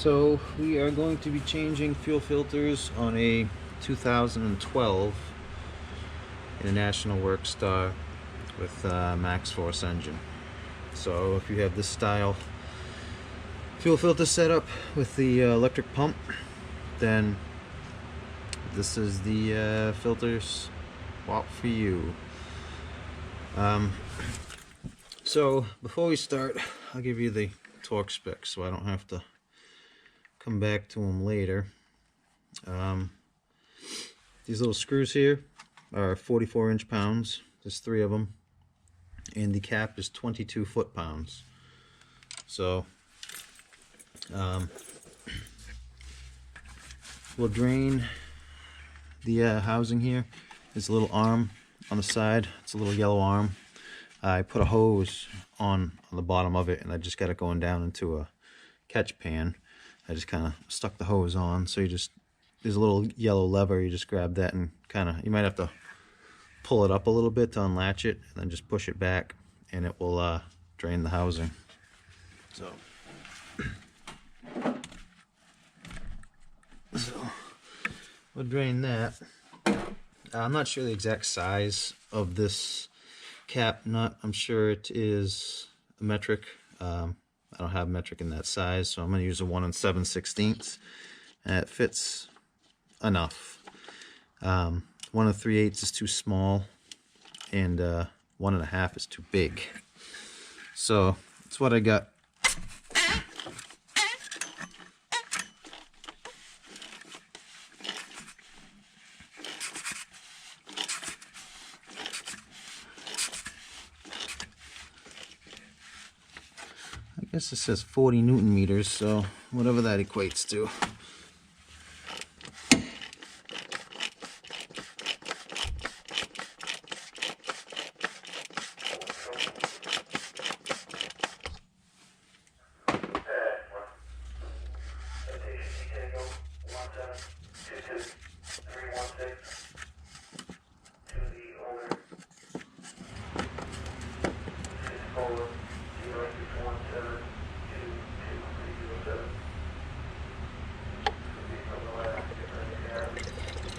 So we are going to be changing fuel filters on a 2012 International Workstar with maxxforce engine. So if you have this style fuel filter setup with the electric pump, then this is the filters swap for you. So before we start, I'll give you the torque specs so I don't have to come back to them later. These little screws here are 44 inch-pounds. There's 3 of them, and the cap is 22 foot-pounds. So we'll drain the housing here. There's a little arm on the side. It's a little yellow arm. I put a hose on the bottom of it, and I just got it going down into a catch pan. I just kind of stuck the hose on. So there's a little yellow lever. You just grab that and you might have to pull it up a little bit to unlatch it, and then just push it back, and it will drain the housing. So we'll drain that. I'm not sure the exact size of this cap nut. I'm sure it is a metric. I don't have metric in that size, so I'm going to use a 1 7/16, and it fits enough. 1 3/8 is too small, and 1 1/2 is too big. So that's what I got. I guess it says 40 Newton meters, so whatever that equates to.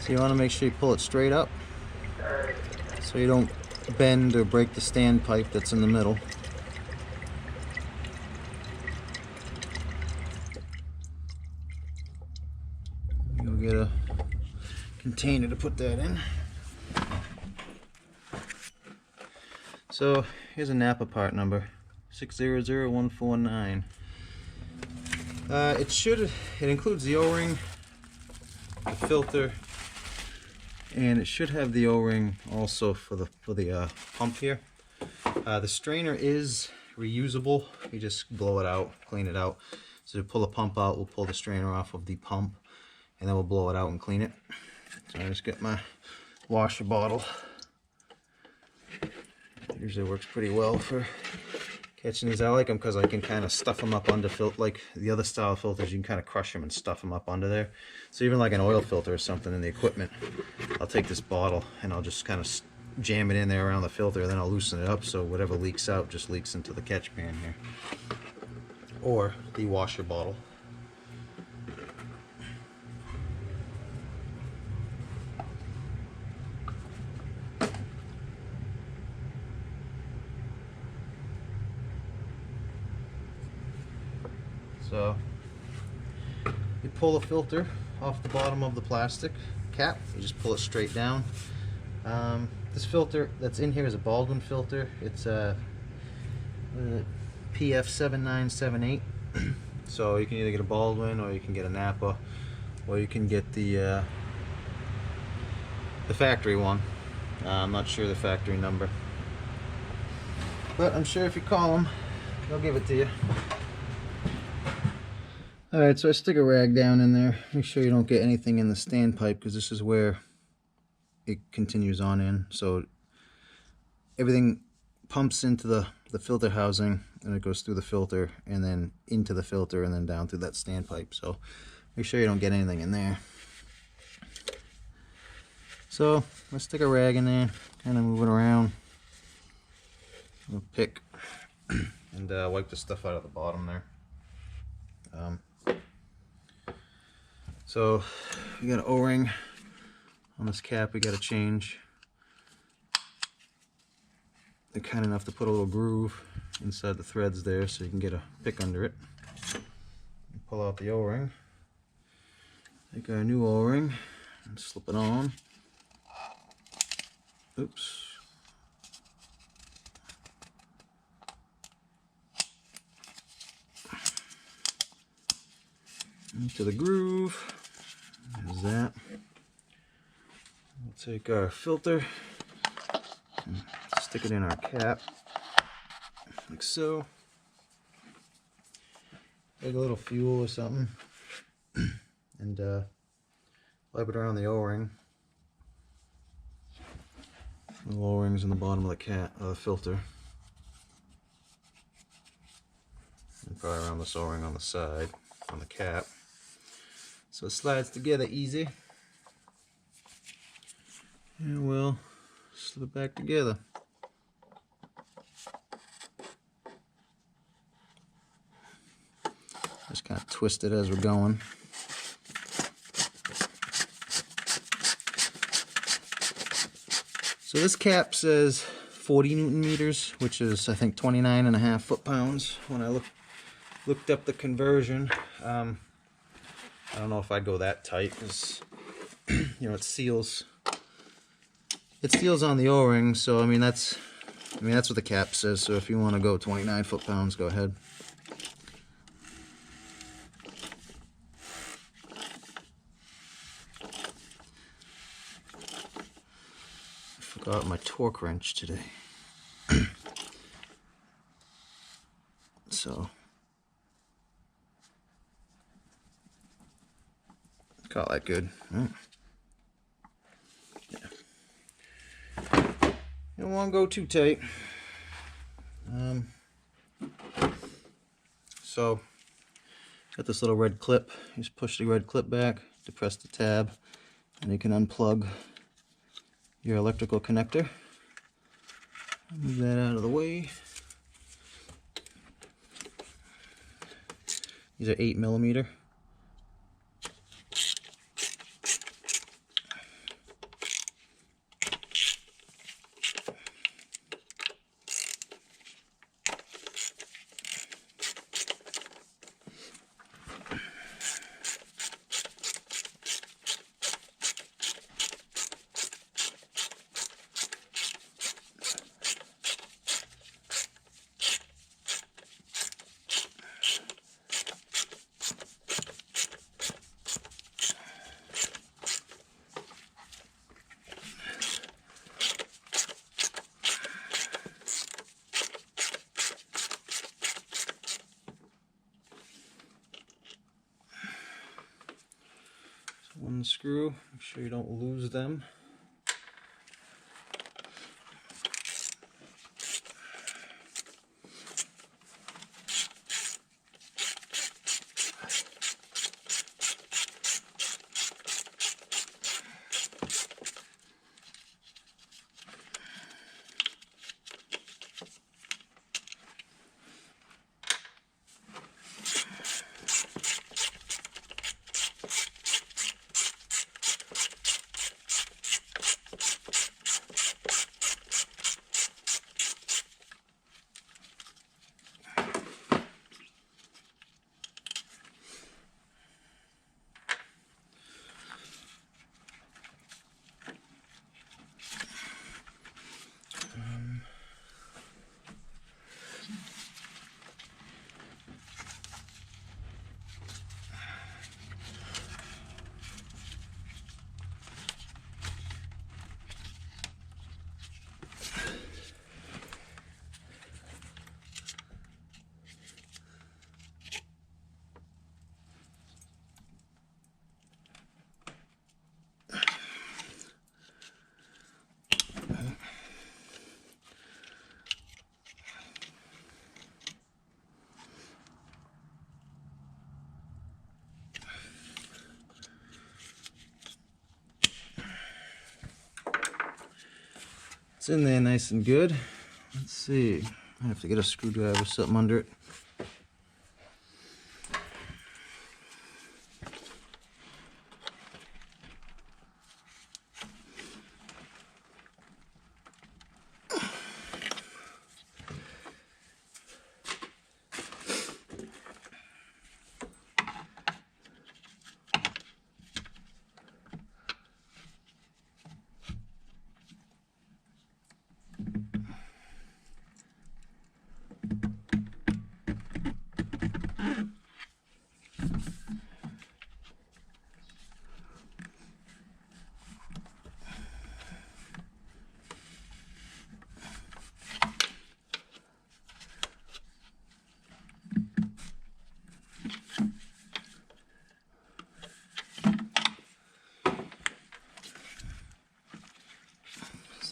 So you want to make sure you pull it straight up so you don't bend or break the standpipe that's in the middle. You'll get a container to put that in. So here's a Napa part number, 600149. It includes the O-ring, the filter, and it should have the O-ring also for the pump here. The strainer is reusable. You just blow it out, clean it out. So to pull the pump out, we'll pull the strainer off of the pump, and then we'll blow it out and clean it. So I just get my washer bottle. It usually works pretty well for catching these. I like them because I can kind of stuff them up under like the other style filters. You can kind of crush them and stuff them up under there. So even like an oil filter or something in the equipment, I'll take this bottle and I'll just kind of jam it in there around the filter, then I'll loosen it up so whatever leaks out just leaks into the catch pan here, or the washer bottle. So you pull the filter off the bottom of the plastic cap. You just pull it straight down. This filter that's in here is a Baldwin filter. It's a PF7978. So you can either get a Baldwin, or you can get a Napa, or you can get the factory one. I'm not sure the factory number, but I'm sure if you call them, they'll give it to you. Alright, so I stick a rag down in there. Make sure you don't get anything in the standpipe, because this is where it continues on in. So everything pumps into the filter housing, and it goes through the filter, and then into the filter, and then down through that standpipe. So make sure you don't get anything in there. So let's stick a rag in there, kind of move it around. We'll pick and wipe the stuff out of the bottom there. So we got an O-ring on this cap we got to change. They're kind enough to put a little groove inside the threads there so you can get a pick under it. Pull out the O-ring. Take our new O-ring and slip it on. Oops. Into the groove. There's that. We'll take our filter and stick it in our cap, like so. Take a little fuel or something and wipe it around the O-ring. The O-ring's in the bottom of the filter. And probably around this O-ring on the side, on the cap. So it slides together easy. And we'll slip it back together. Just kind of twist it as we're going. So this cap says 40 Newton meters, which is I think 29.5 foot-pounds. When I looked up the conversion, I don't know if I'd go that tight because you know it seals on the O-ring. So I mean that's what the cap says. So if you want to go 29 foot-pounds, go ahead. Forgot my torque wrench today. So got that good. Right. Yeah. You don't want to go too tight. So got this little red clip. You just push the red clip back, depress the tab, and you can unplug your electrical connector. Move that out of the way. These are 8mm. One screw, make sure you don't lose them. It's in there nice and good. Let's see. I have to get a screwdriver or something under it.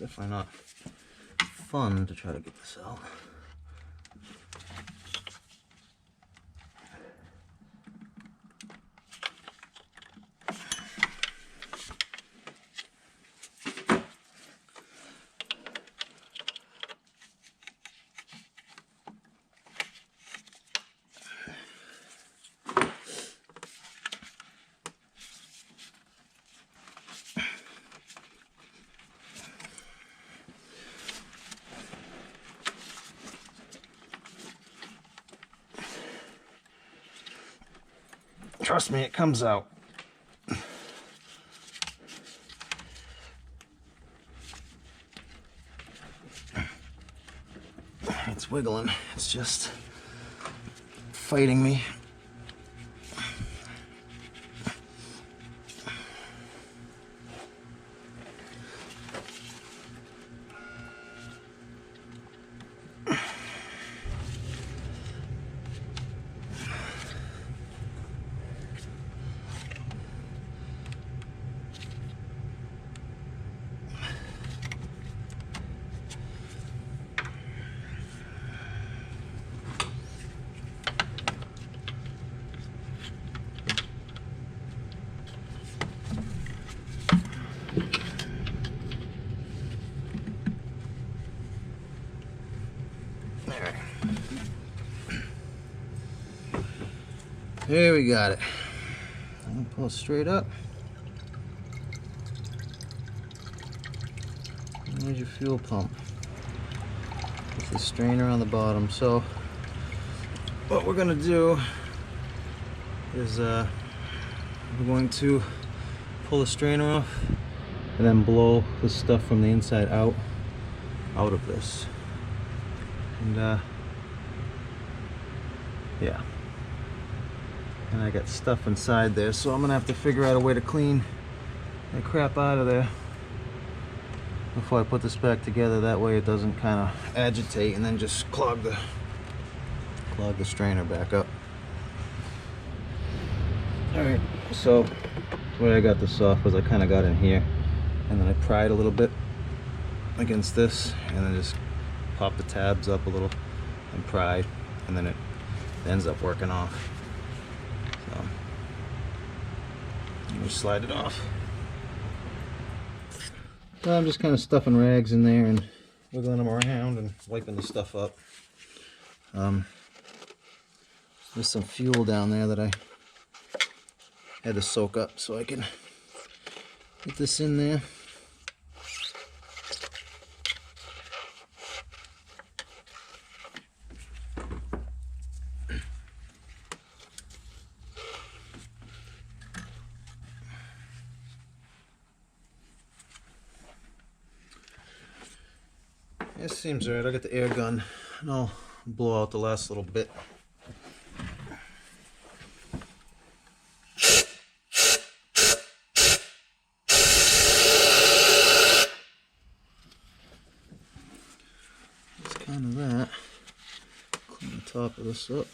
definitely not fun to try to get this out. Trust me, it comes out. It's wiggling. It's just fighting me. There we got it. I'm gonna pull it straight up. And there's your fuel pump with the strainer on the bottom. So what we're gonna do is we're going to pull the strainer off and then blow the stuff from the inside out of this. And yeah. And I got stuff inside there, so I'm gonna have to figure out a way to clean that crap out of there before I put this back together. That way it doesn't kind of agitate and then just clog the strainer back up. Alright, so the way I got this off was I kind of got in here and then I pried a little bit against this and then just popped the tabs up a little and pried, and then it ends up working off. So I'm just slide it off. So I'm just kind of stuffing rags in there and wiggling them around and wiping the stuff up. There's some fuel down there that I had to soak up so I can get this in there. This seems right. I'll get the air gun and I'll blow out the last little bit. That's kind of that. Clean the top of this up.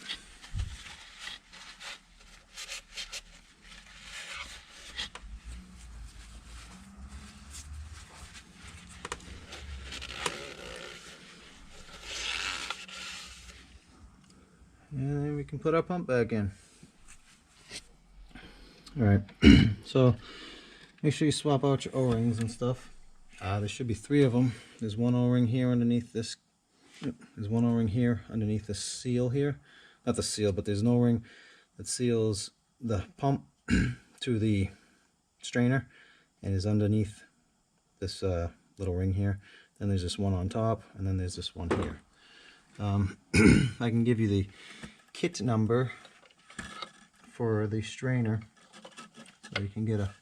And then we can put our pump back in. Alright, so make sure you swap out your O-rings and stuff. There should be 3 of them. There's one O-ring here underneath this. There's one O-ring here underneath the seal here. Not the seal, but there's an O-ring that seals the pump to the strainer and is underneath this little ring here. Then there's this one on top, and then there's this one here. I can give you the kit number for the strainer, so you can get a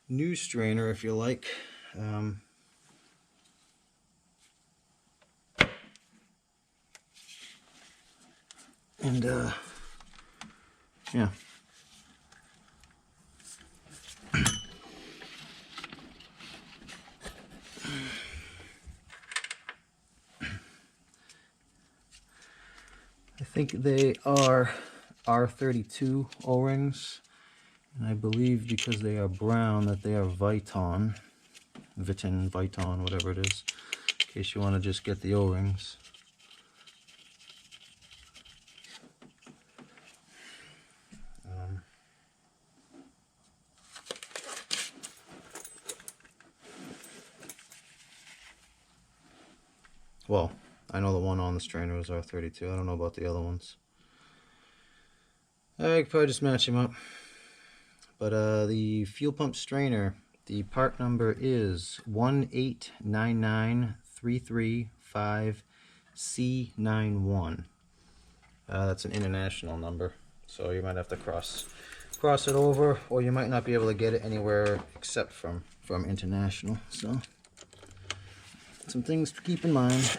new strainer if you like. Yeah. I think they are R32 O-rings, and I believe because they are brown that they are Viton. Viton, whatever it is, in case you want to just get the O-rings. Well, I know the one on the strainer is R32. I don't know about the other ones. I could probably just match them up. But the fuel pump strainer, the part number is 1899335C91. That's an international number, so you might have to cross it over, or you might not be able to get it anywhere except from international. So some things to keep in mind.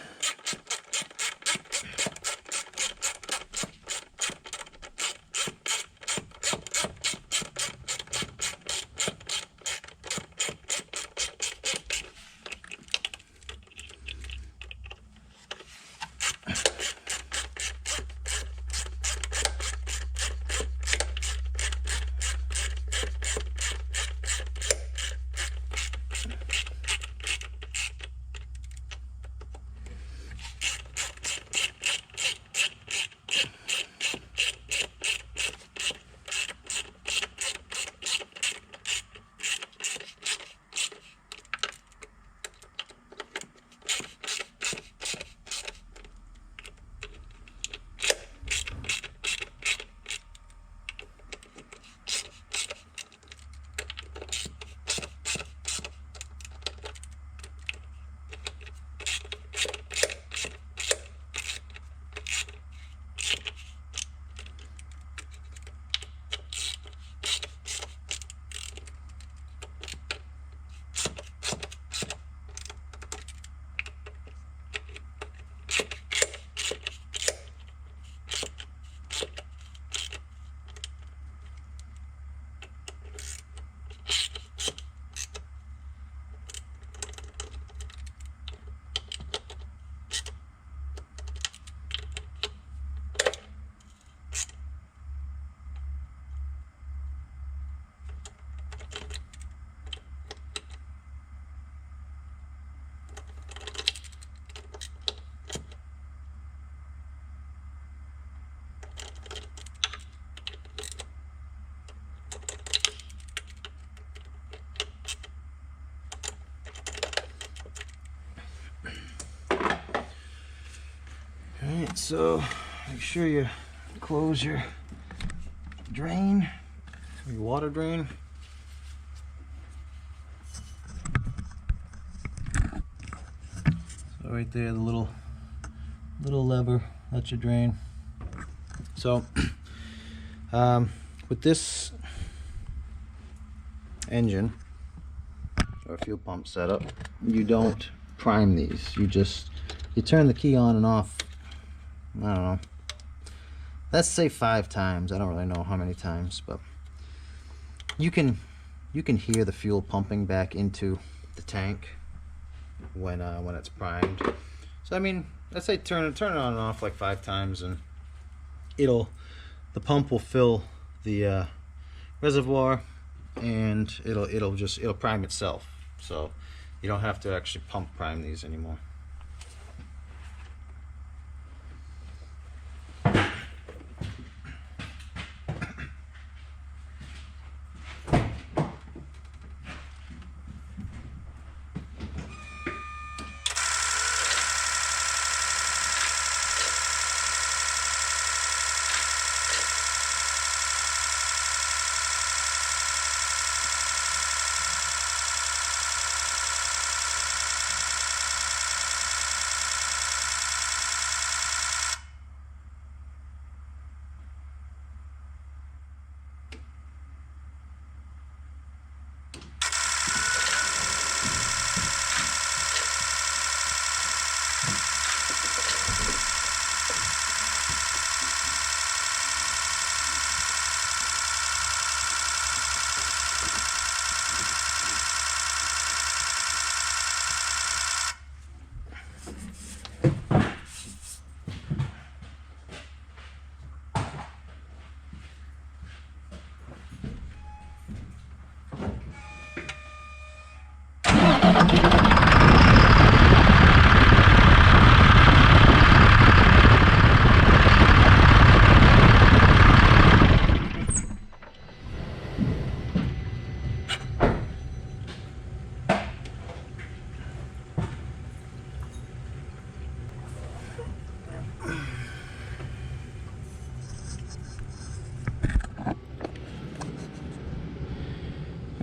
Alright, so make sure you close your drain, your water drain. So right there, the little lever, that's your drain. So with this engine or fuel pump setup, you don't prime these. You turn the key on and off, I don't know, let's say 5 times. I don't really know how many times, but you can hear the fuel pumping back into the tank when it's primed. So I mean, let's say turn it on and off like 5 times, and the pump will fill the reservoir, and it'll prime itself. So you don't have to actually pump prime these anymore.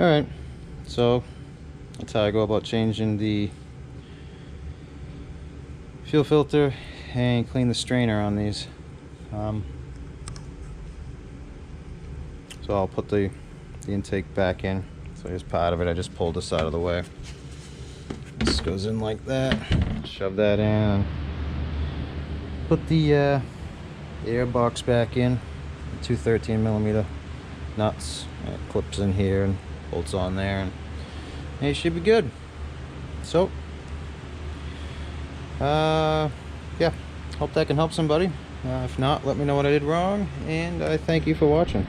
Alright, so that's how I go about changing the fuel filter and clean the strainer on these. So I'll put the intake back in. So here's part of it. I just pulled this out of the way. This goes in like that. Shove that in. Put the air box back in. Two 13mm nuts. It clips in here and bolts on there, and it should be good. So yeah, hope that can help somebody. If not, let me know what I did wrong, and I thank you for watching.